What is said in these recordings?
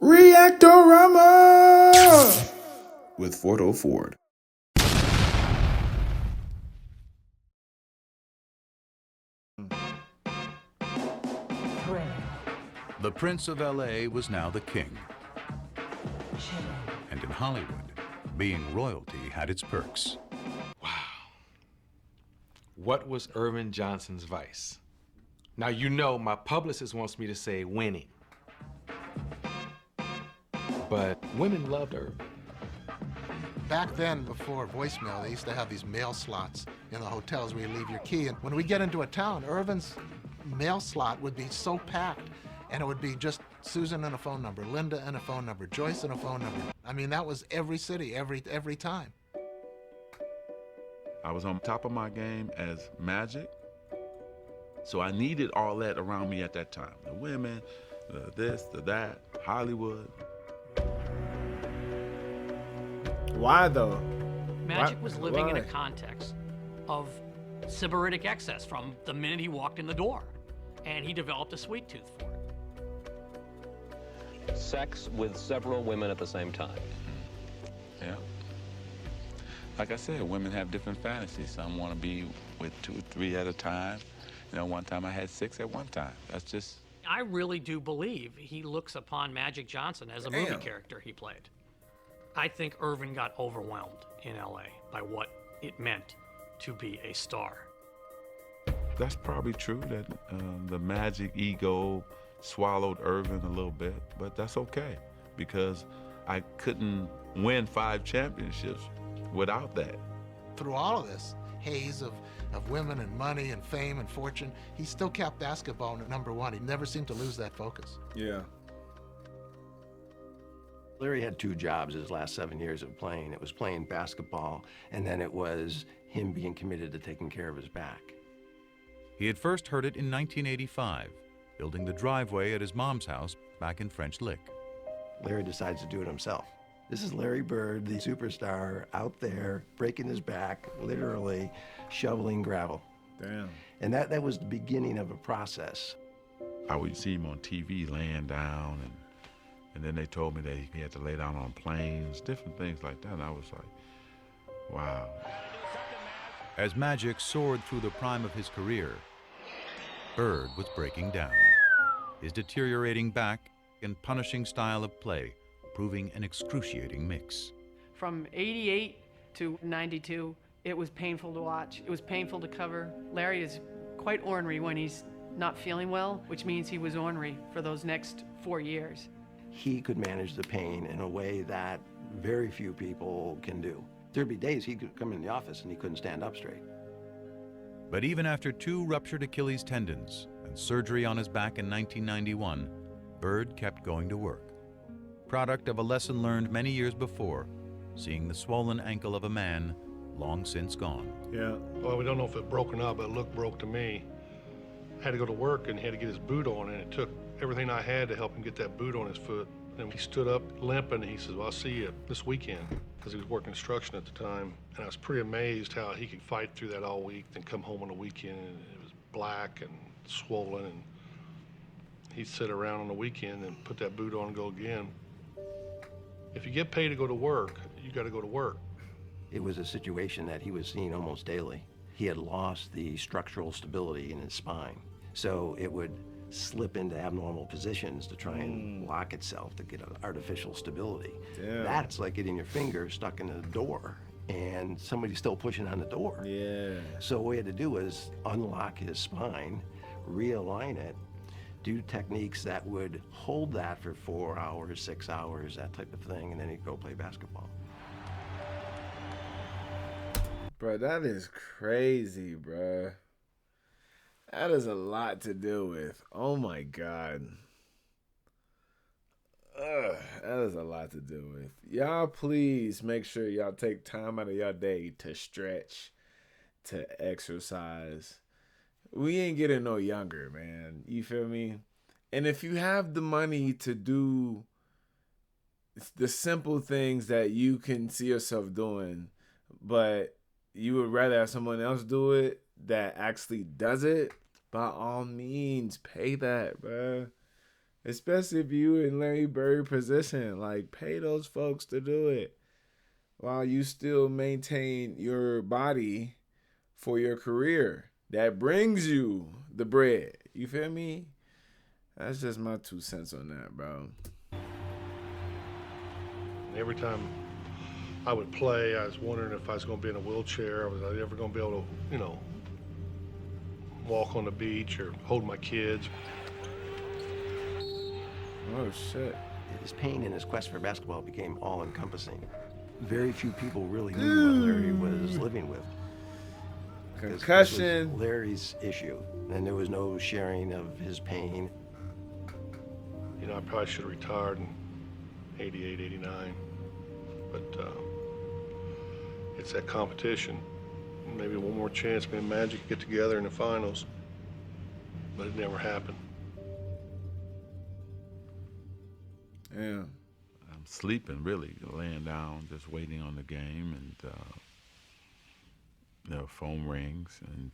Reactorama with FordOhhFord. The Prince of L.A. was now the king. And in Hollywood, being royalty had its perks. Wow. What was Irvin Johnson's vice? Now, you know my publicist wants me to say winning. But women loved Irvin. Back then, before voicemail, they used to have these mail slots in the hotels where you leave your key. And when we get into a town, Irvin's mail slot would be so packed, and it would be just Susan and a phone number, Linda and a phone number, Joyce and a phone number. I mean, that was every city, every time. I was on top of my game as Magic, so I needed all that around me at that time. The women, the this, the that, Hollywood. Why though? Magic was living in a context of sybaritic excess from the minute he walked in the door, and he developed a sweet tooth for it. Sex with several women at the same time. Yeah. Like I said, women have different fantasies. Some want to be with 2 or 3 at a time. You know, one time I had 6 at one time. That's just... I really do believe he looks upon Magic Johnson as a movie character he played. I think Irvin got overwhelmed in LA by what it meant to be a star. That's probably true that the Magic ego swallowed Irvin a little bit, but that's okay because I couldn't win 5 championships without that. Through all of this haze of women and money and fame and fortune, he still kept basketball at number one. He never seemed to lose that focus. Yeah. Larry had 2 jobs his last 7 years of playing. It was playing basketball, and then it was him being committed to taking care of his back. He had first heard it in 1985, building the driveway at his mom's house back in French Lick. Larry decides to do it himself. This is Larry Bird, the superstar, out there breaking his back, literally shoveling gravel. Damn. And that was the beginning of a process. I would see him on TV laying down, and then they told me that he had to lay down on planes, different things like that. And I was like, wow. As Magic soared through the prime of his career, Bird was breaking down. His deteriorating back and punishing style of play proving an excruciating mix. From 88 to 92, it was painful to watch. It was painful to cover. Larry is quite ornery when he's not feeling well, which means he was ornery for those next 4 years. He could manage the pain in a way that very few people can do. There'd be days he could come in the office and he couldn't stand up straight. But even after 2 ruptured Achilles tendons and surgery on his back in 1991, Bird kept going to work. Product of a lesson learned many years before, seeing the swollen ankle of a man long since gone. Yeah. Well, we don't know if it broke or not, but it looked broke to me. Had to go to work and he had to get his boot on, and it took everything I had to help him get that boot on his foot. And he stood up limping, and he says, well, I'll see you this weekend, because he was working construction at the time. And I was pretty amazed how he could fight through that all week, then come home on the weekend, and it was black and swollen, and he'd sit around on the weekend and put that boot on and go again. If you get paid to go to work, you got to go to work. It was a situation that he was seeing almost daily. He had lost the structural stability in his spine, so it would slip into abnormal positions to try and lock itself to get an artificial stability. Damn. That's like getting your finger stuck in a door and somebody's still pushing on the door. Yeah. So what we had to do was unlock his spine, realign it, do techniques that would hold that for 4 hours, 6 hours, that type of thing, and then he'd go play basketball. Bro, that is crazy, bro. That is a lot to deal with. Oh my God. That is a lot to deal with. Y'all please make sure y'all take time out of your day to stretch, to exercise. We ain't getting no younger, man. You feel me? And if you have the money to do the simple things that you can see yourself doing, but you would rather have someone else do it that actually does it, by all means, pay that, bruh. Especially if you in Larry Bird position. Like, pay those folks to do it while you still maintain your body for your career that brings you the bread. You feel me? That's just my 2 cents on that, bro. Every time I would play, I was wondering if I was going to be in a wheelchair. Was I ever going to be able to, walk on the beach or hold my kids? Oh, shit. His pain in his quest for basketball became all-encompassing. Very few people really knew what Larry was living with. Concussion. This was Larry's issue, and there was no sharing of his pain. I probably should have retired in 88, 89, but it's that competition. Maybe one more chance, me and Magic get together in the finals, but it never happened. Yeah. I'm sleeping, really, laying down, just waiting on the game, and the phone rings, and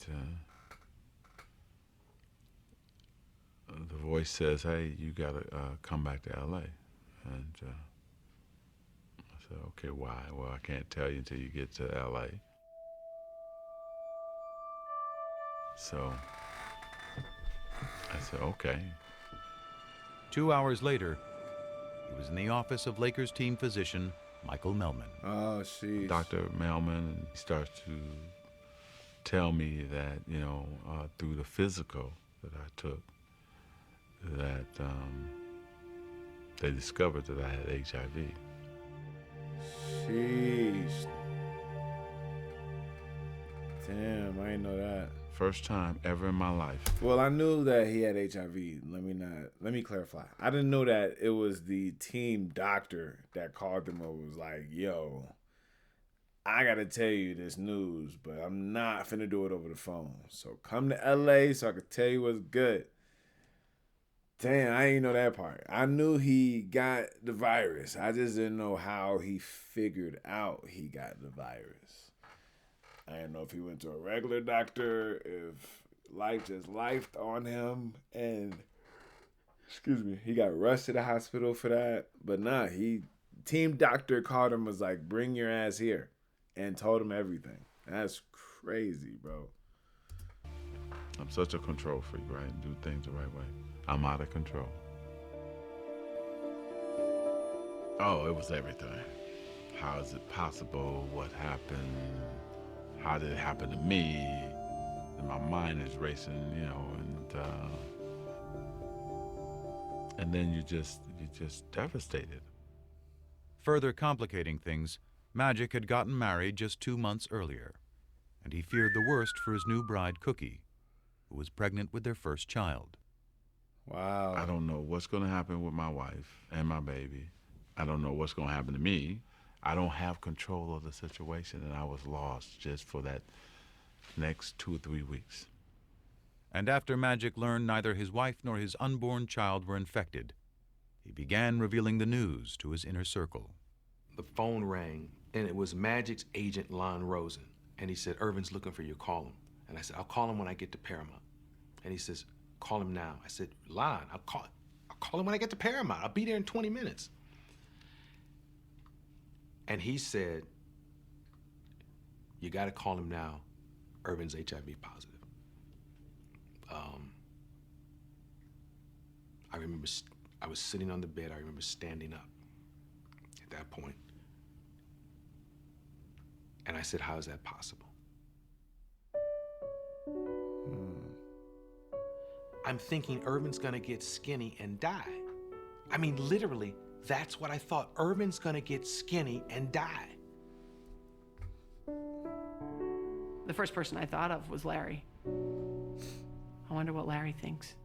the voice says, "Hey, you gotta come back to LA." And I said, "Okay, why?" "Well, I can't tell you until you get to LA." So I said, "Okay." 2 hours later, he was in the office of Lakers team physician Michael Melman. Oh, sheesh. Dr. Melman starts to tell me that, through the physical that I took, that they discovered that I had HIV. Sheesh. Damn, I didn't know that. First time ever in my life. Well, I knew that he had HIV. Let me clarify. I didn't know that it was the team doctor that called him over, was like, "Yo, I gotta tell you this news, but I'm not finna do it over the phone. So come to LA so I could tell you what's good." Damn, I didn't know that part. I knew he got the virus. I just didn't know how he figured out he got the virus. I didn't know if he went to a regular doctor, if life just lifed on him, and he got rushed to the hospital for that. But nah, team doctor called him, was like, "Bring your ass here," and told him everything. That's crazy, bro. I'm such a control freak, right? And do things the right way. I'm out of control. Oh, it was everything. How is it possible? What happened? How did it happen to me? And my mind is racing, and then you're just devastated. Further complicating things, Magic had gotten married just 2 months earlier, and he feared the worst for his new bride, Cookie, who was pregnant with their first child. Wow. I don't know what's going to happen with my wife and my baby. I don't know what's going to happen to me. I don't have control of the situation, and I was lost just for that next 2 or 3 weeks. And after Magic learned neither his wife nor his unborn child were infected, he began revealing the news to his inner circle. The phone rang, and it was Magic's agent, Lon Rosen. And he said, "Irvin's looking for you, call him." And I said, "I'll call him when I get to Paramount." And he says, "Call him now." I said, "Lon, I'll call him when I get to Paramount. I'll be there in 20 minutes. And he said, "You got to call him now. Irvin's HIV positive." I remember I was sitting on the bed. I remember standing up at that point. And I said, "How is that possible?" I'm thinking Irvin's gonna get skinny and die. I mean, literally, that's what I thought. Irvin's gonna get skinny and die. The first person I thought of was Larry. I wonder what Larry thinks.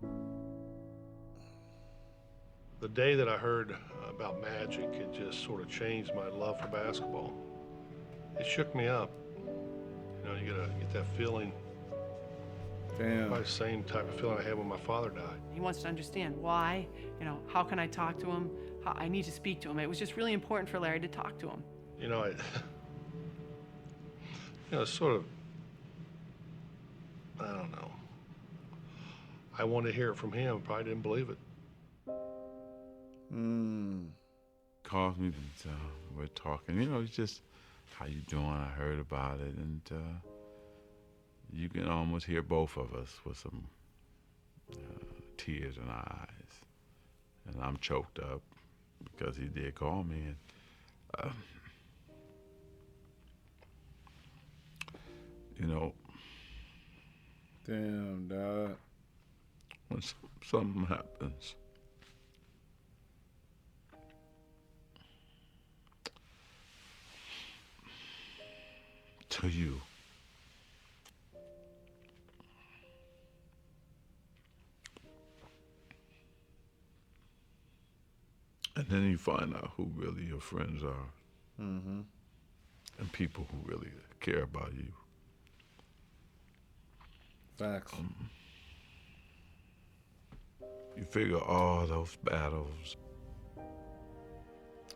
The day that I heard about Magic, it just sort of changed my love for basketball. It shook me up. You get that feeling. Damn. Probably the same type of feeling I had when my father died. He wants to understand why, how can I talk to him? I need to speak to him. It was just really important for Larry to talk to him. It's sort of, I don't know. I wanted to hear it from him, probably didn't believe it. Calls me and we're talking. You know, it's just, how you doing? I heard about it. And you can almost hear both of us with some tears in our eyes. And I'm choked up because he did call me. And, you know. Damn, dog. When something happens, to you, and then you find out who really your friends are, and people who really care about you. Facts. You figure all those battles,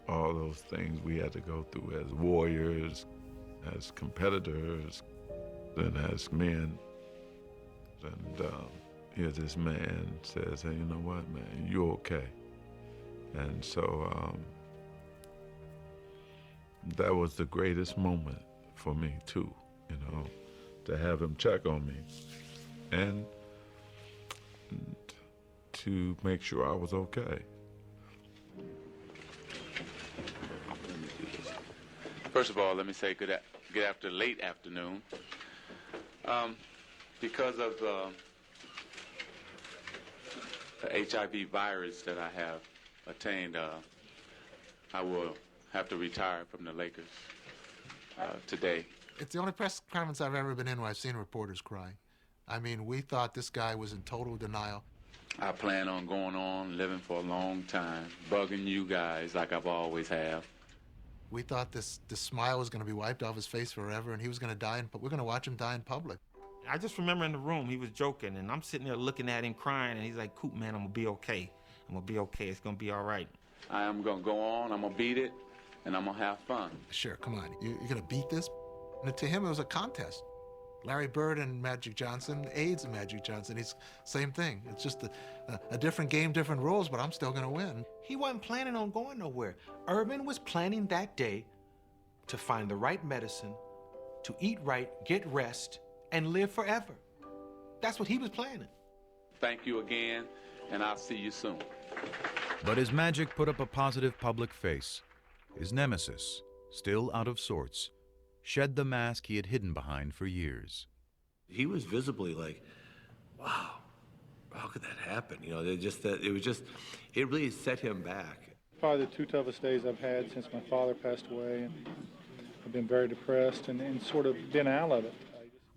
all those things we had to go through as warriors, as competitors, and as men. And here this man says, hey, you know what, man, you're okay. And so that was the greatest moment for me too, you know, to have him check on me and to make sure I was okay. First of all, let me say good late afternoon. Because of the HIV virus that I have attained, I will have to retire from the Lakers today. It's the only press conference I've ever been in where I've seen reporters cry. I mean, we thought this guy was in total denial. I plan on going on, living for a long time, bugging you guys like I've always have. We thought this smile was going to be wiped off his face forever, and he was going to die, but we're going to watch him die in public. I just remember in the room, he was joking, and I'm sitting there looking at him crying, and he's like, Coop, man, I'm going to be okay. I'm going to be okay. It's going to be all right. I am going to go on, I'm going to beat it, and I'm going to have fun. Sure, come on. You're going to beat this? And to him, it was a contest. Larry Bird and Magic Johnson, AIDS and Magic Johnson, it's same thing. It's just a different game, different rules, but I'm still going to win. He wasn't planning on going nowhere. Irvin was planning that day to find the right medicine, to eat right, get rest, and live forever. That's what he was planning. Thank you again, and I'll see you soon. But his Magic put up a positive public face. His nemesis, still out of sorts, shed the mask he had hidden behind for years. He was visibly like, wow, how could that happen? You know, it really set him back. Probably the two toughest days I've had since my father passed away, and I've been very depressed and sort of been out of it.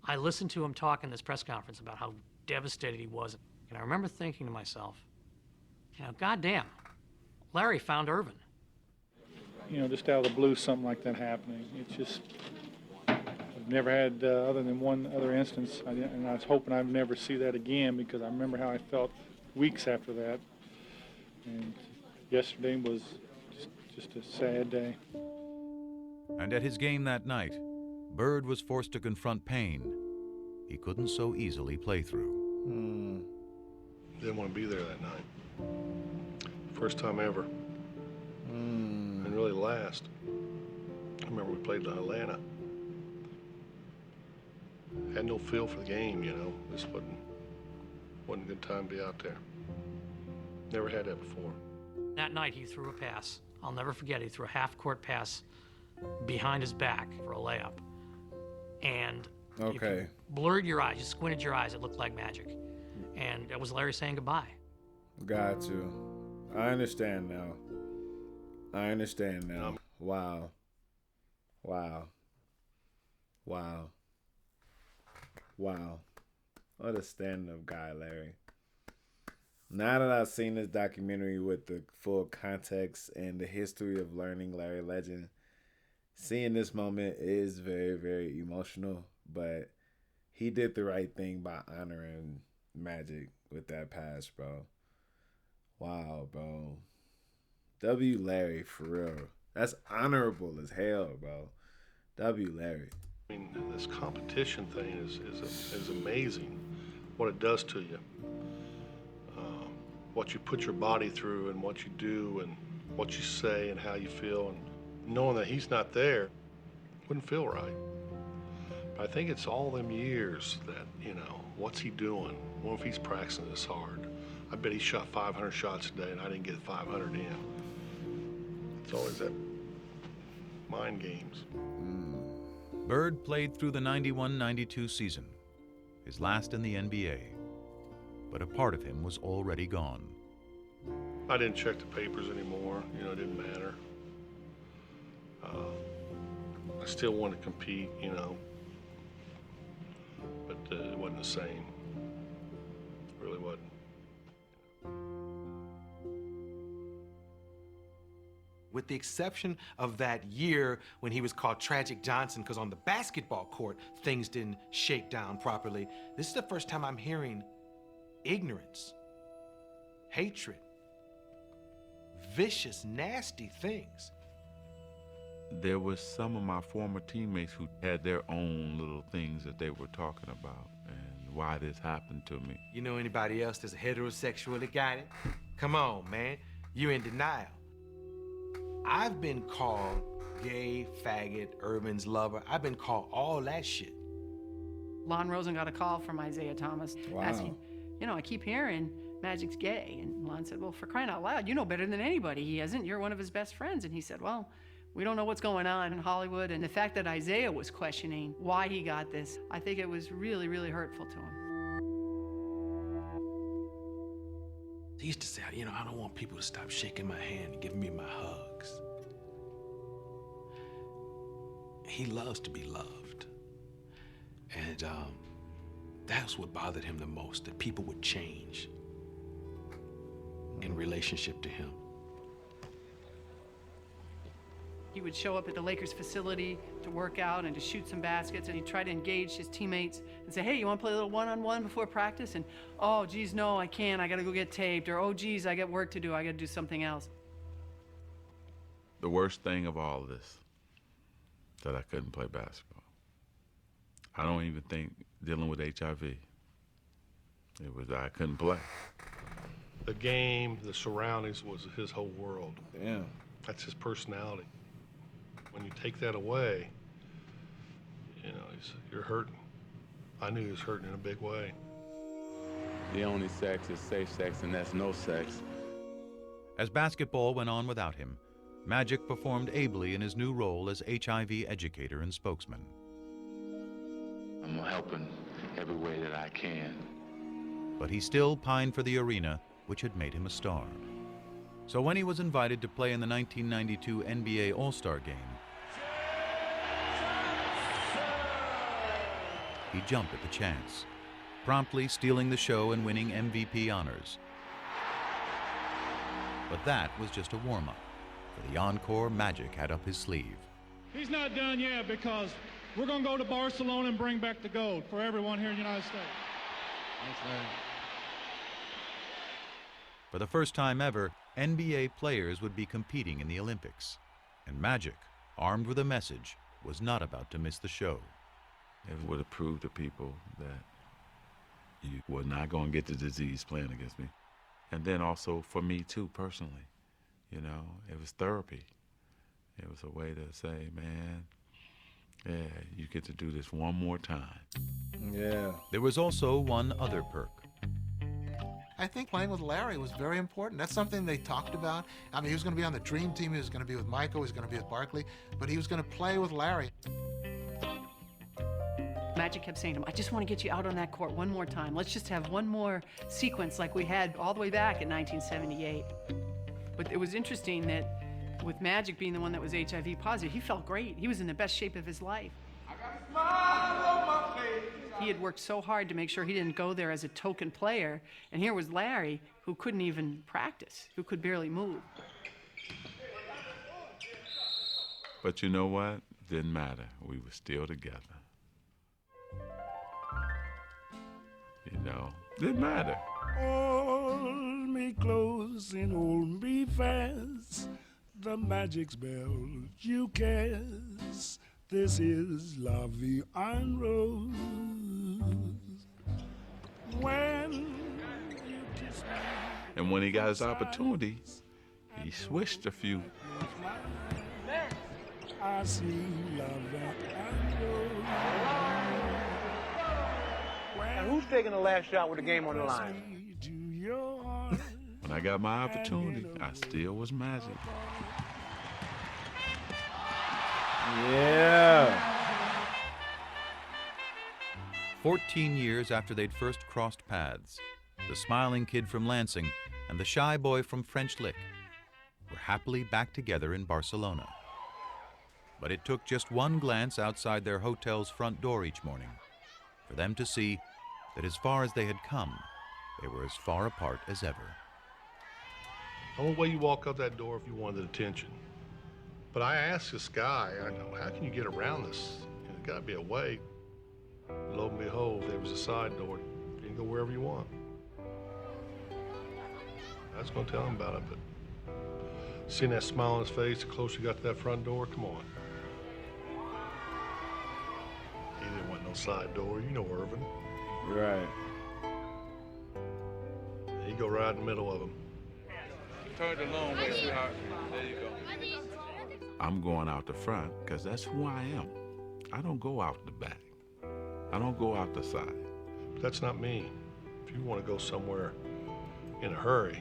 I listened to him talk in this press conference about how devastated he was, and I remember thinking to myself, you know, goddamn, Larry found Irvin. You know, just out of the blue, something like that happening. It's just, I've never had, other than one other instance, and I was hoping I'd never see that again, because I remember how I felt weeks after that. And yesterday was just a sad day. And at his game that night, Bird was forced to confront pain he couldn't so easily play through. Didn't want to be there that night. First time ever. And really last. I remember we played in Atlanta. Had no feel for the game, you know. This wasn't a good time to be out there. Never had that before. That night he threw a pass. I'll never forget, he threw a half-court pass behind his back for a layup. And if you blurred your eyes, you squinted your eyes, it looked like magic. And it was Larry saying goodbye. Got you. I understand now. Wow. What a stand-up guy, Larry. Now that I've seen this documentary with the full context and the history of learning Larry Legend, seeing this moment is very, very emotional, but he did the right thing by honoring Magic with that pass, bro. Wow, bro. W. Larry, for real. That's honorable as hell, bro. W. Larry. I mean, this competition thing is amazing, what it does to you. what you put your body through and what you do and what you say and how you feel, and knowing that he's not there wouldn't feel right. But I think it's all them years that, you know, what's he doing? What if he's practicing this hard? I bet he shot 500 shots a day and I didn't get 500 in. It's always that mind games. Bird played through the 91-92 season, his last in the NBA. But a part of him was already gone. I didn't check the papers anymore. You know, it didn't matter. I still wanted to compete, you know, but it wasn't the same. It really wasn't. With the exception of that year when he was called Tragic Johnson, because on the basketball court, things didn't shake down properly, this is the first time I'm hearing ignorance, hatred, vicious, nasty things. There was some of my former teammates who had their own little things that they were talking about and why this happened to me. You know anybody else that's heterosexual that got it? Come on, man. You're in denial. I've been called gay, faggot, Irvin's lover. I've been called all that shit. Lon Rosen got a call from Isaiah Thomas asking, you know, I keep hearing Magic's gay. And Lon said, well, for crying out loud, you know better than anybody he isn't. You're one of his best friends. And he said, well, we don't know what's going on in Hollywood. And the fact that Isaiah was questioning why he got this, I think it was really, really hurtful to him. He used to say, you know, I don't want people to stop shaking my hand and giving me my hugs. He loves to be loved. And that's what bothered him the most, that people would change in relationship to him. He would show up at the Lakers facility to work out and to shoot some baskets, and he'd try to engage his teammates and say, hey, you want to play a little one-on-one before practice? And, oh, geez, no, I can't. I got to go get taped. Or, oh, geez, I got work to do. I got to do something else. The worst thing of all of this, that I couldn't play basketball. I don't even think dealing with HIV. It was I couldn't play. The game, the surroundings was his whole world. Damn. That's his personality. When you take that away, you know, you're hurting. I knew he was hurting in a big way. The only sex is safe sex, and that's no sex. As basketball went on without him, Magic performed ably in his new role as HIV educator and spokesman. I'm helping every way that I can. But he still pined for the arena, which had made him a star. So when he was invited to play in the 1992 NBA All-Star Game, he jumped at the chance, promptly stealing the show and winning MVP honors. But that was just a warm-up. For the encore, Magic had up his sleeve. He's not done yet, because we're going to go to Barcelona and bring back the gold for everyone here in the United States. Thanks, man. For the first time ever, NBA players would be competing in the Olympics. And Magic, armed with a message, was not about to miss the show. It would have proved to people that you were not going to get the disease playing against me. And then also for me too, personally. You know, it was therapy. It was a way to say, man, yeah, you get to do this one more time. Yeah. There was also one other perk. I think playing with Larry was very important. That's something they talked about. I mean, he was going to be on the Dream Team. He was going to be with Michael. He was going to be with Barkley. But he was going to play with Larry. Magic kept saying to him, I just want to get you out on that court one more time. Let's just have one more sequence like we had all the way back in 1978. But it was interesting that with Magic being the one that was HIV positive, he felt great. He was in the best shape of his life. I got a smile on my face. He had worked so hard to make sure he didn't go there as a token player. And here was Larry, who couldn't even practice, who could barely move. But you know what? Didn't matter. We were still together. You know, didn't matter. Hold me close and hold me fast. The magic spell you cast. This is La Vie en Rose. When you kiss me. And when he got his opportunity, he switched a few. I see love And who's taking the last shot with the game on the line? When I got my opportunity, I still was Magic. Yeah. 14 years after they'd first crossed paths, the smiling kid from Lansing and the shy boy from French Lick were happily back together in Barcelona. But it took just one glance outside their hotel's front door each morning for them to see that as far as they had come, they were as far apart as ever. The only way you walk out that door if you wanted attention. But I asked this guy, I know, how can you get around this? There's got to be a way. Lo and behold, there was a side door. You can go wherever you want. I was going to tell him about it, but seeing that smile on his face, the closer you got to that front door, come on. He didn't want no side door. You know Irvin. Right. He go right in the middle of them. Turn the long way, sweetheart. There you go. I'm going out the front because that's who I am. I don't go out the back. I don't go out the side. But that's not me. If you want to go somewhere in a hurry,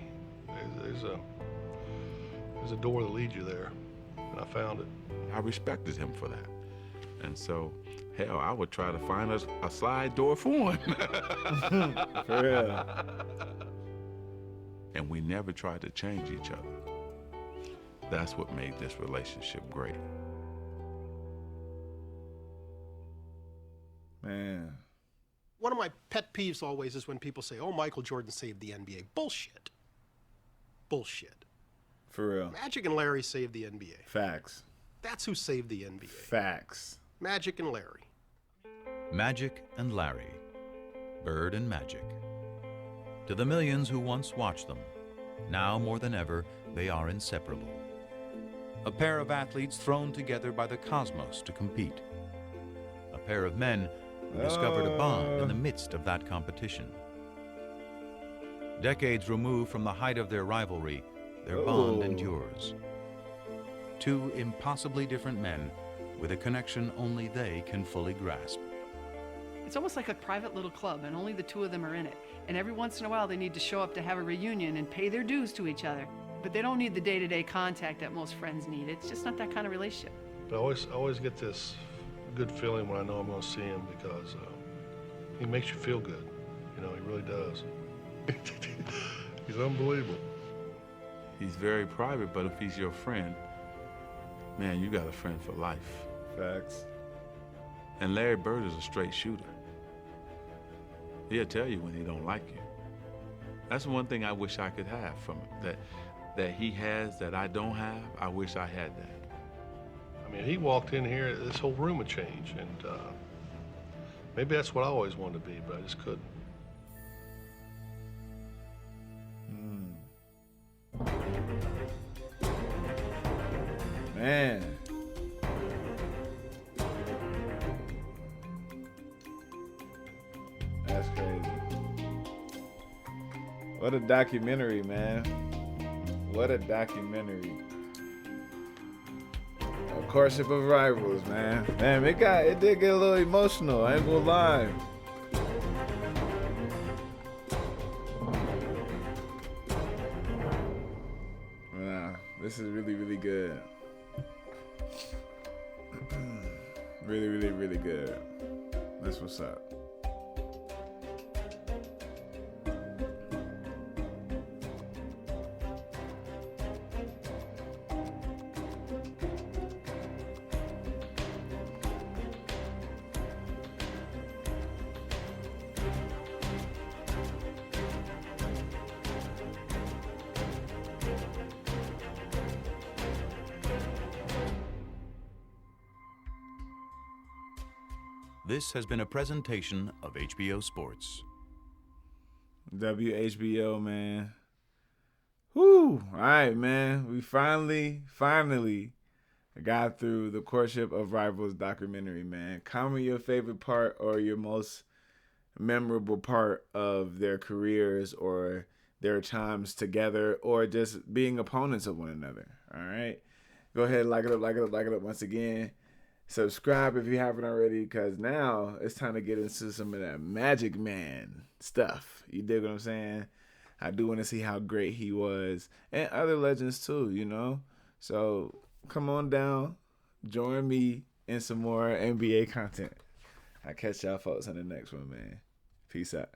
there's a door that leads you there, and I found it. I respected him for that. And so, hell, I would try to find a side door for him. For real. And we never tried to change each other. That's what made this relationship great. Man. One of my pet peeves always is when people say, oh, Michael Jordan saved the NBA. Bullshit. Bullshit. For real. Magic and Larry saved the NBA. Facts. That's who saved the NBA. Facts. Magic and Larry. Magic and Larry. Bird and Magic. To the millions who once watched them, now more than ever, they are inseparable. A pair of athletes thrown together by the cosmos to compete. A pair of men who discovered a bond in the midst of that competition. Decades removed from the height of their rivalry, their bond endures. Two impossibly different men with a connection only they can fully grasp. It's almost like a private little club, and only the two of them are in it. And every once in a while, they need to show up to have a reunion and pay their dues to each other. But they don't need the day-to-day contact that most friends need. It's just not that kind of relationship. But I always get this good feeling when I know I'm going to see him because he makes you feel good. You know, he really does. He's unbelievable. He's very private, but if he's your friend, man, you got a friend for life. Facts. And Larry Bird is a straight shooter. He'll tell you when he don't like you. That's one thing I wish I could have from him, that he has that I don't have. I wish I had that. I mean, he walked in here, this whole room would change, and maybe that's what I always wanted to be, but I just couldn't. Man. That's crazy. What a documentary, man. What a documentary. Courtship of Rivals, man. Man, it did get a little emotional, I ain't gonna lie. Nah, this is really, really good. Really, really, really good. That's what's up. This has been a presentation of HBO Sports. WHBO, man. Whew. All right, man. We finally got through the Courtship of Rivals documentary, man. Comment your favorite part or your most memorable part of their careers, or their times together or just being opponents of one another. All right. Go ahead and like it up once again. Subscribe if you haven't already, because now it's time to get into some of that Magic Man stuff. You dig what I'm saying? I do want to see how great he was, and other legends too, you know? So come on down, join me in some more NBA content. I'll catch y'all folks on the next one, man. Peace out.